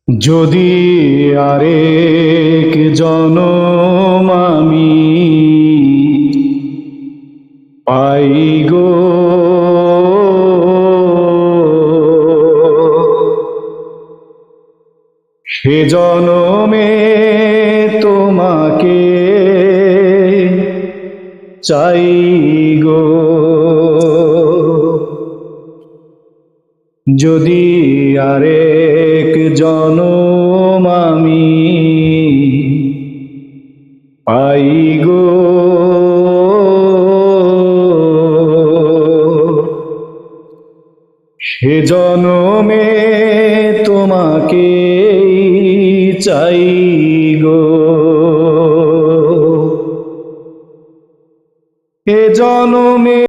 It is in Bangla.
যদি আরেক জনম আমি পাই গো, সে জনমে তোমাকে চাই গো। যদি আরেক জনম আমি পাই গো, সে জনমে তোমাকে চাই গো। এ জনমে